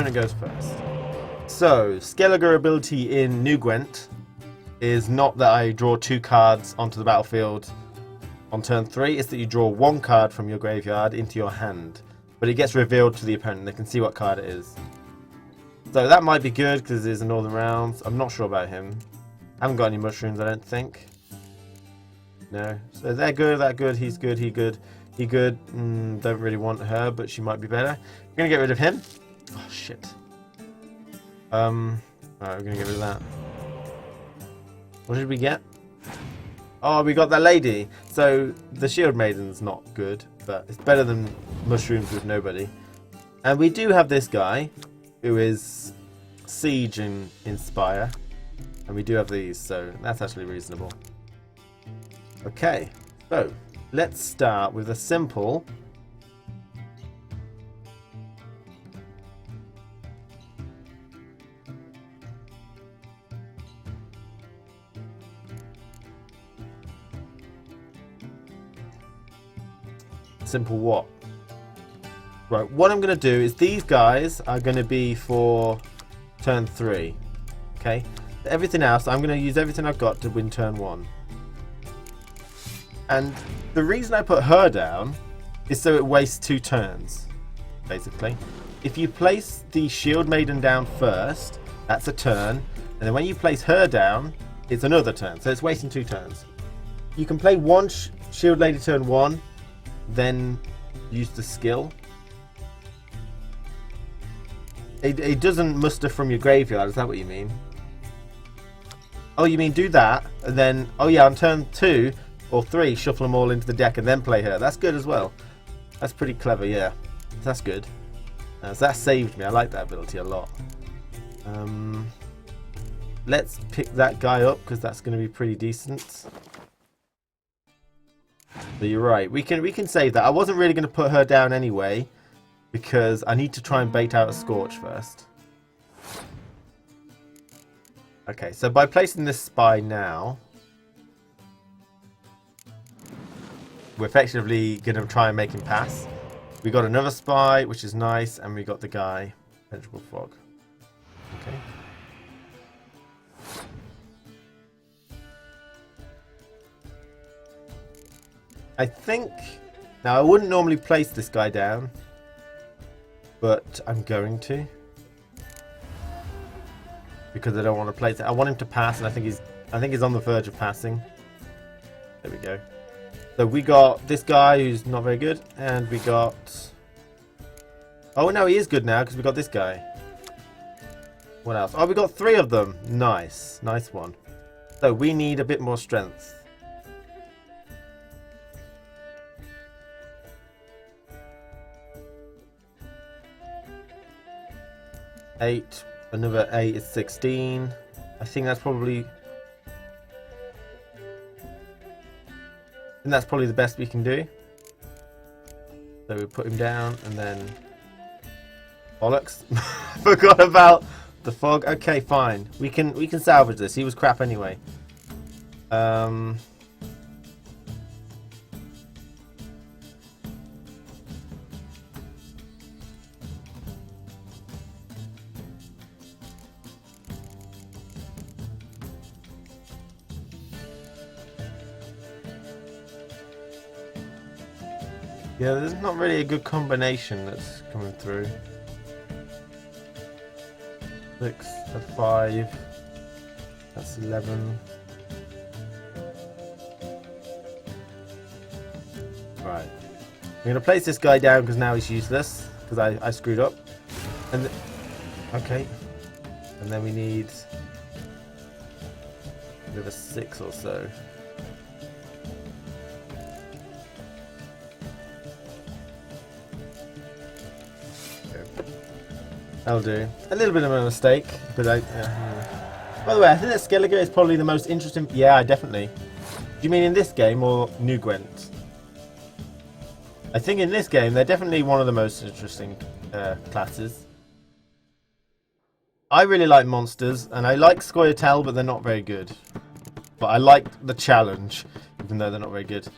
opponent goes first. So, Skellige ability in New Gwent is not that I draw 2 cards onto the battlefield on turn 3, it's that you draw 1 card from your graveyard into your hand. But it gets revealed to the opponent, they can see what card it is. So that might be good because it is a Northern Realms. I'm not sure about him. I haven't got any mushrooms, I don't think. No. So they're good, that good, he's good, he good, he good. Don't really want her, but she might be better. We're going to get rid of him. Oh, shit. Alright, we're going to get rid of that. What did we get? Oh, we got that lady. So the Shield Maiden's not good, but it's better than mushrooms with nobody. And we do have this guy, who is Siege and Inspire. And we do have these, so that's actually reasonable. Okay, so let's start with a simple what? Right, what I'm going to do is these guys are going to be for turn 3. Okay, everything else, I'm going to use everything I've got to win turn 1. And the reason I put her down is so it wastes 2 turns, basically. If you place the Shield Maiden down first, that's a turn. And then when you place her down, it's another turn. So it's wasting 2 turns. You can play one Shield Lady turn 1, then use the skill. It doesn't muster from your graveyard, is that what you mean? Oh, you mean do that, and then, oh yeah, on turn 2 or 3, shuffle them all into the deck and then play her. That's good as well. That's pretty clever, yeah. That's good. So that saved me. I like that ability a lot. Let's pick that guy up because that's going to be pretty decent. But you're right. We can save that. I wasn't really going to put her down anyway because I need to try and bait out a Scorch first. Okay, so by placing this spy now, we're effectively going to try and make him pass. We got another spy, which is nice, and we got the guy, Penetrable Fog. Okay. I think... Now, I wouldn't normally place this guy down, but I'm going to. Because I don't want to place it. I want him to pass, and I think he's on the verge of passing. There we go. So we got this guy who's not very good, and we got... Oh no, he is good now, because we got this guy. What else? Oh, we got 3 of them. Nice. Nice one. So we need a bit more strength. Eight. Another 8 is 16. I think that's probably... And that's probably the best we can do. So we put him down and then... Bollocks. Forgot about the fog. Okay, fine. We can salvage this. He was crap anyway. Yeah, there's not really a good combination that's coming through. 6, that's 5, that's 11. Right. I'm going to place this guy down because now he's useless, because I screwed up. And okay. And then we need another 6 or so. That'll do. A little bit of a mistake, but By the way, I think that Skellige is probably the most interesting... Yeah, definitely. Do you mean in this game or New Gwent? I think in this game, they're definitely one of the most interesting classes. I really like monsters, and I like Scoia'tael, but they're not very good. But I like the challenge, even though they're not very good.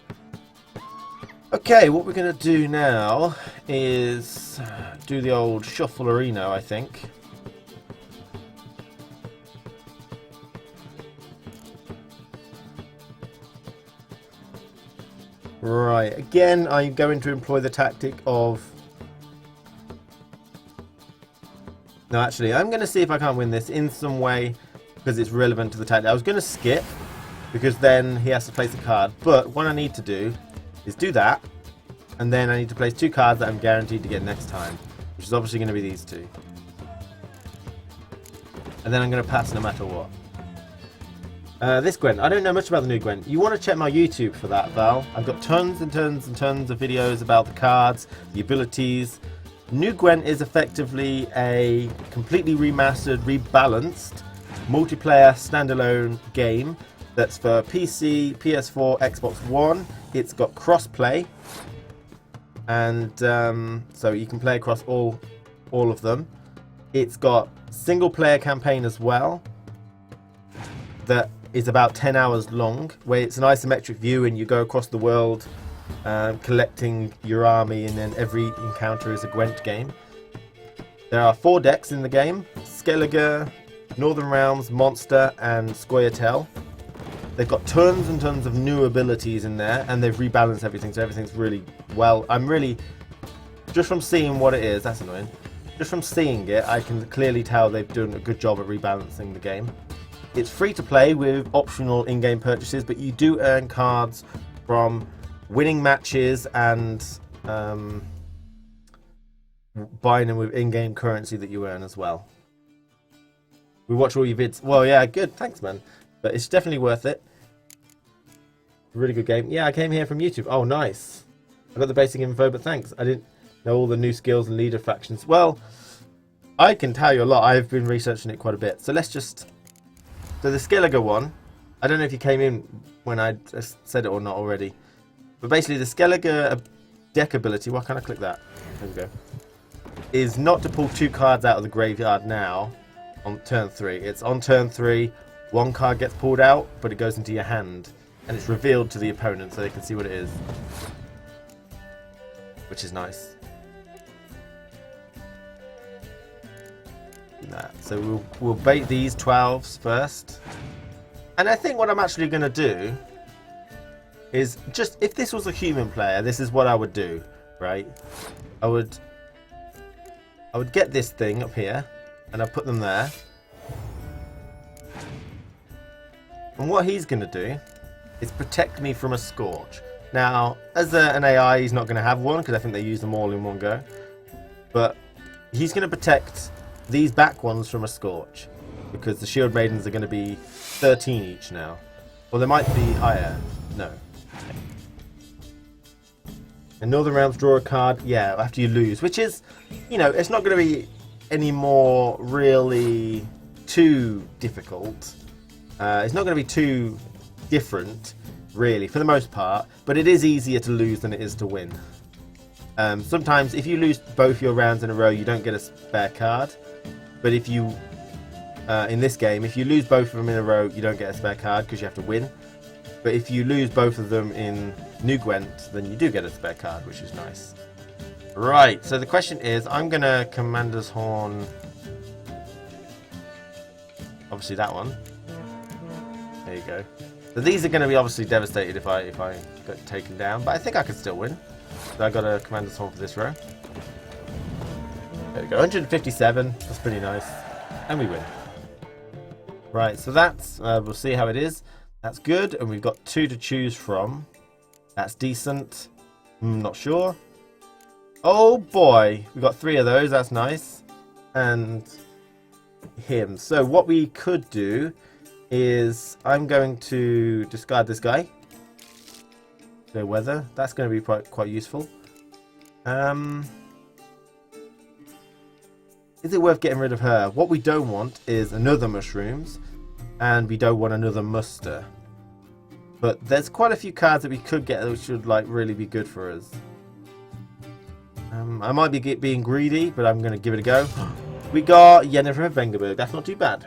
Okay, what we're going to do now is do the old shuffle-a-reno, I think. Right, again, I'm going to employ the tactic of... No, actually, I'm going to see if I can't win this in some way, because it's relevant to the tactic. I was going to skip, because then he has to place a card. But what I need to do is do that, and then I need to place 2 cards that I'm guaranteed to get next time, which is obviously going to be these 2. And then I'm going to pass no matter what. This Gwent, I don't know much about the new Gwent. You want to check my YouTube for that, Val. I've got tons and tons and tons of videos about the cards, the abilities. New Gwent is effectively a completely remastered, rebalanced, multiplayer standalone game that's for PC, PS4, Xbox One. It's got cross-play, and so you can play across all of them. It's got single-player campaign as well that is about 10 hours long, where it's an isometric view and you go across the world collecting your army, and then every encounter is a Gwent game. There are 4 decks in the game: Skellige, Northern Realms, Monster, and Scoia'tael. They've got tons and tons of new abilities in there, and they've rebalanced everything, so everything's really well. I'm really, just from seeing what it is, that's annoying. Just from seeing it, I can clearly tell they've done a good job at rebalancing the game. It's free to play with optional in-game purchases, but you do earn cards from winning matches and buying them with in-game currency that you earn as well. We watch all your vids. Well, yeah, good. Thanks, man. But it's definitely worth it. Really good game. Yeah, I came here from YouTube. Oh, nice. I got the basic info, but thanks. I didn't know all the new skills and leader factions. Well, I can tell you a lot. I've been researching it quite a bit. So let's just... So the Skellige one, I don't know if you came in when I said it or not already. But basically the Skellige deck ability, why can't I click that? There we go. Is not to pull 2 cards out of the graveyard now on turn 3. It's on turn 3, 1 card gets pulled out, but it goes into your hand. And it's revealed to the opponent so they can see what it is. Which is nice. So we'll bait these 12s first. And I think what I'm actually going to do is just, if this was a human player, this is what I would do, right? I would get this thing up here, and I'll put them there. And what he's going to do is protect me from a Scorch. Now, as an AI, he's not going to have one, because I think they use them all in one go. But he's going to protect these back ones from a Scorch, because the Shield Maidens are going to be 13 each now. Or they might be higher. No. And Northern Realms, draw a card, yeah, after you lose, which is, you know, it's not going to be any more really too difficult. It's not going to be too different, really, for the most part, but it is easier to lose than it is to win. Sometimes, if you lose both your rounds in a row, you don't get a spare card. But if you, in this game, if you lose both of them in a row, you don't get a spare card because you have to win. But if you lose both of them in New Gwent, then you do get a spare card, which is nice. Right, so the question is, I'm going to Commander's Horn, obviously that one. There you go. So these are going to be obviously devastated if I get taken down, but I think I can still win. So I got a Commander's Horn for this row. There we go, 157, that's pretty nice. And we win. Right, so that's, we'll see how it is. That's good, and we've got 2 to choose from. That's decent. Not sure. Oh boy, we got 3 of those, that's nice. And him. So what we could do is, I'm going to discard this guy. No weather, that's going to be quite useful. Is it worth getting rid of her? What we don't want is another mushrooms, and we don't want another muster. But there's quite a few cards that we could get that should like really be good for us. I might be being greedy, but I'm going to give it a go. We got Yennefer of Vengerberg. That's not too bad.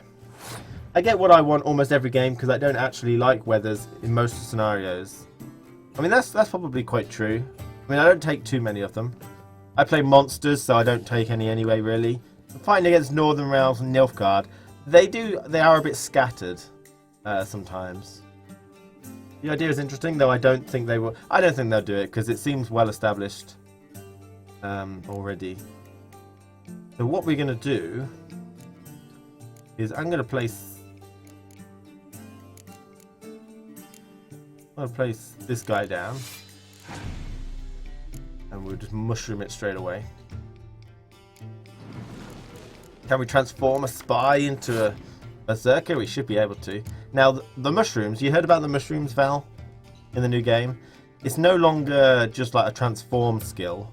I get what I want almost every game because I don't actually like weathers in most scenarios. I mean, that's probably quite true. I mean, I don't take too many of them. I play monsters, so I don't take any anyway, really. I'm fighting against Northern Realms and Nilfgaard. They are a bit scattered sometimes. The idea is interesting, though I don't think they will. I don't think they'll do it because it seems well established already. So what we're going to do is I'm going to place this guy down, and we'll just mushroom it straight away. Can we transform a spy into a berserker? We should be able to. Now, the mushrooms, you heard about the mushrooms, Val, in the new game? It's no longer just like a transform skill.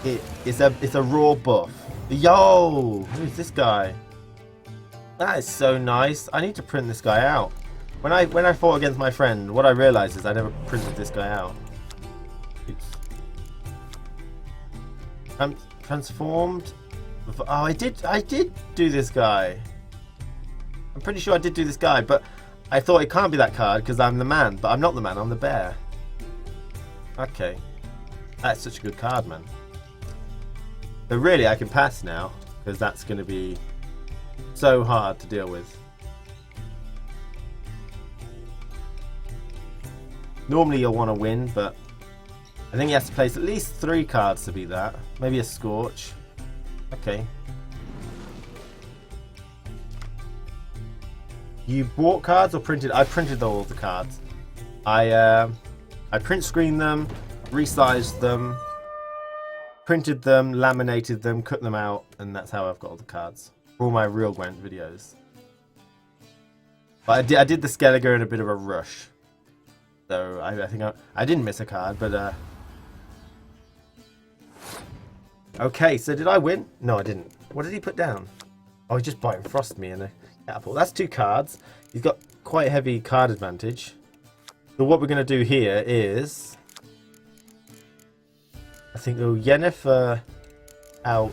It's a raw buff. Yo! Who's this guy? That is so nice. I need to print this guy out. When I fought against my friend, what I realized is I never printed this guy out. Transformed. Oh, I did do this guy. I'm pretty sure I did do this guy, but I thought it can't be that card because I'm the man, but I'm not the man, I'm the bear. Okay. That's such a good card, man. So really, I can pass now, because that's going to be so hard to deal with. Normally you'll want to win, but I think he has to place at least 3 cards to beat that. Maybe a Scorch. Okay. You bought cards or printed? I printed all the cards. I print screened them, resized them, printed them, laminated them, cut them out, and that's how I've got all the cards for all my real Gwent videos. But I did the Skellige in a bit of a rush, so I think I didn't miss a card, but okay. So did I win? No, I didn't. What did he put down? Oh, he just bite and frost me in a catapult. That's 2 cards. He's got quite a heavy card advantage. So what we're going to do here is, I think we'll Yennefer out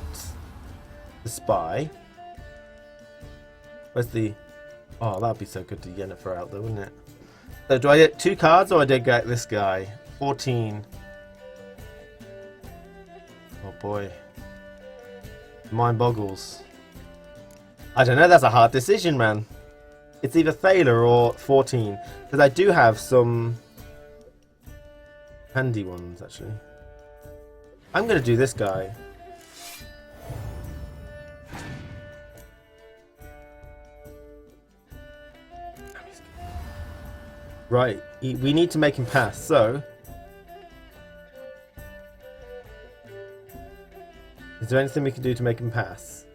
the spy. Where's the... Oh, that'd be so good to Yennefer out though, wouldn't it? So do I get 2 cards or I did get this guy? 14. Oh boy. Mind boggles. I don't know, that's a hard decision, man. It's either Thaler or 14. Because I do have some handy ones, actually. I'm going to do this guy. Right, we need to make him pass, so... Is there anything we can do to make him pass?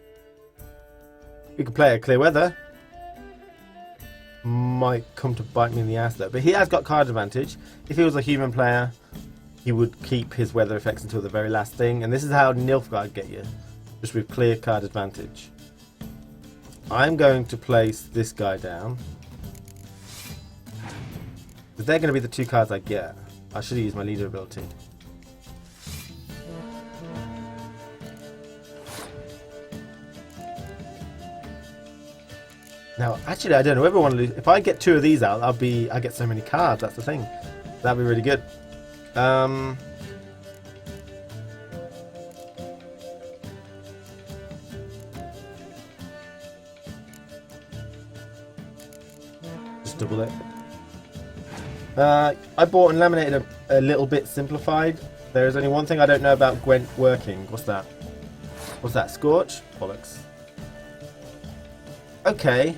We could play a Clear Weather. Might come to bite me in the ass though, but he has got card advantage. If he was a human player, he would keep his weather effects until the very last thing, and this is how Nilfgaard get you, just with clear card advantage. I'm going to place this guy down. But they're going to be the 2 cards I get. I should have used my leader ability. Now, actually, I don't know. Everyone lose. If I get 2 of these out, I get so many cards. That's the thing. That'd be really good. Just double it. I bought and laminated a little bit simplified. There is only one thing I don't know about Gwent working. What's that? What's that? Scorch? Bollocks. Okay.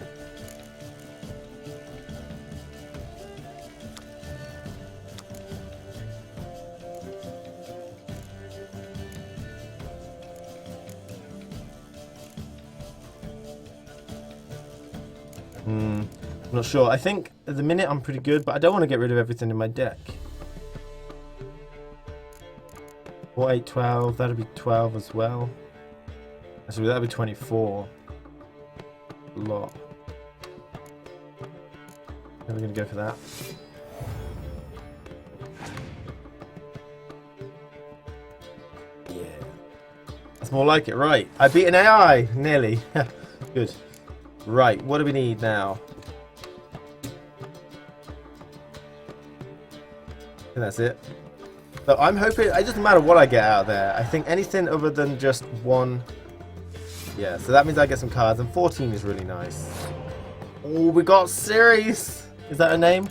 I'm not sure. I think at the minute I'm pretty good, but I don't want to get rid of everything in my deck. 4, 8, 12. That'll be 12 as well. Actually, that'll be 24. A lot. Then we're going to go for that. Yeah. That's more like it, right. I beat an AI! Nearly. Good. Right, what do we need now? I think that's it. So I'm hoping, it doesn't matter what I get out of there. I think anything other than just one. Yeah, so that means I get some cards, and 14 is really nice. Oh, we got Series. Is that her name?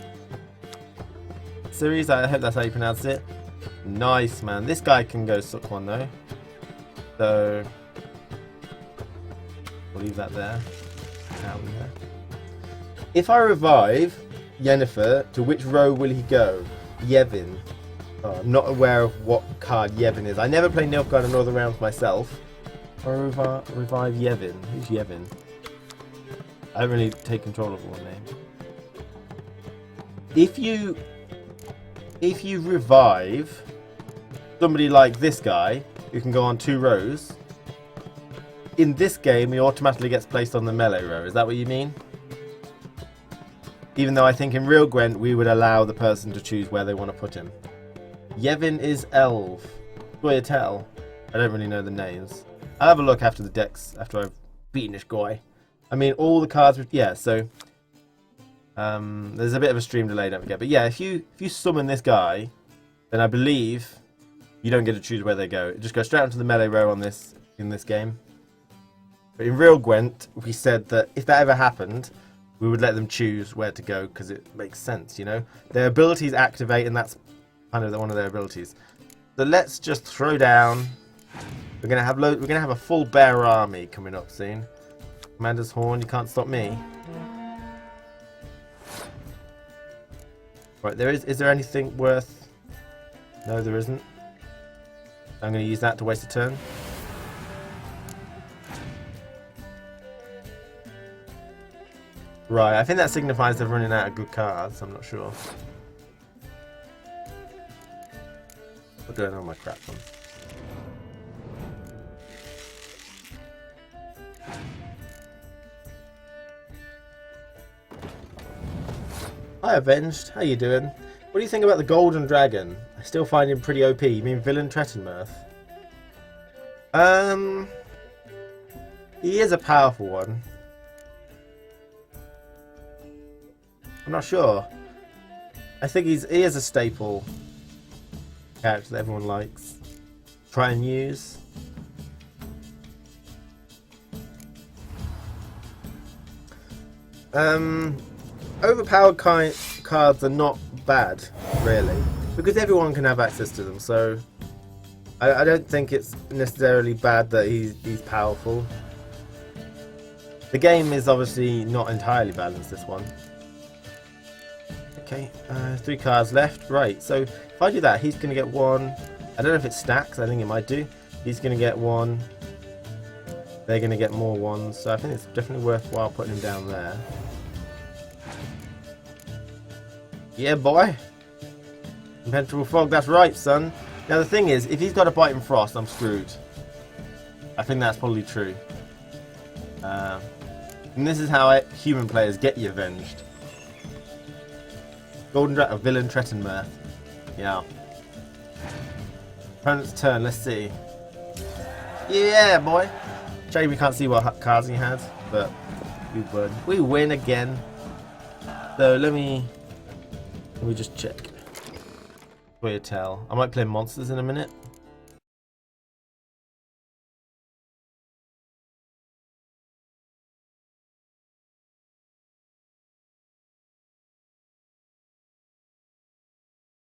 Series, I hope that's how you pronounce it. Nice, man. This guy can go suck one, though. So, we'll leave that there. Out there. If I revive Yennefer, to which row will he go? Yevon. Oh, I'm not aware of what card Yevon is. I never play Nilfgaard in Northern Realms myself. Or revive Yevon. Who's Yevon? I don't really take control of one name. If you revive somebody like this guy, who can go on 2 rows, in this game he automatically gets placed on the melee row. Is that what you mean? Even though I think in real Gwent we would allow the person to choose where they want to put him. Yevon is Elf. Craite. I don't really know the names. I'll have a look after the decks, after I've beaten this guy. I mean, all the cards... Yeah, so... there's a bit of a stream delay, don't forget. But yeah, if you summon this guy, then I believe you don't get to choose where they go. It just goes straight onto the melee row on this in this game. But in real Gwent, we said that if that ever happened, we would let them choose where to go because it makes sense, you know? Their abilities activate, and that's kind of one of their abilities. So let's just throw down... We're gonna have a full bear army coming up soon. Commander's Horn, you can't stop me. Right, is there anything worth? No, there isn't. I'm gonna use that to waste a turn. Right, I think that signifies they're running out of good cards. I'm not sure. What's going on with my crap one? Hi Avenged, how you doing? What do you think about the Golden Dragon? I still find him pretty OP. You mean Villain Trettenmirth? He is a powerful one. I'm not sure. I think he is a staple character that everyone likes. Try and use. Overpowered cards are not bad, really, because everyone can have access to them, so I don't think it's necessarily bad that he's powerful. The game is obviously not entirely balanced, this one. Okay, 3 cards left. Right, so if I do that, he's going to get 1. I don't know if it stacks, I think it might do. He's going to get 1. They're going to get more 1s, so I think it's definitely worthwhile putting him down there. Yeah, boy. Impenetrable fog, that's right, son. Now the thing is, if he's got a bite and frost, I'm screwed. I think that's probably true. And this is how human players get you avenged. Golden Dragon, Villain Trettenmirth. Yeah. Opponent's turn, let's see. Yeah, boy. Shame we can't see what cards he has, but we win again. So let me just check. Craite. I might play monsters in a minute.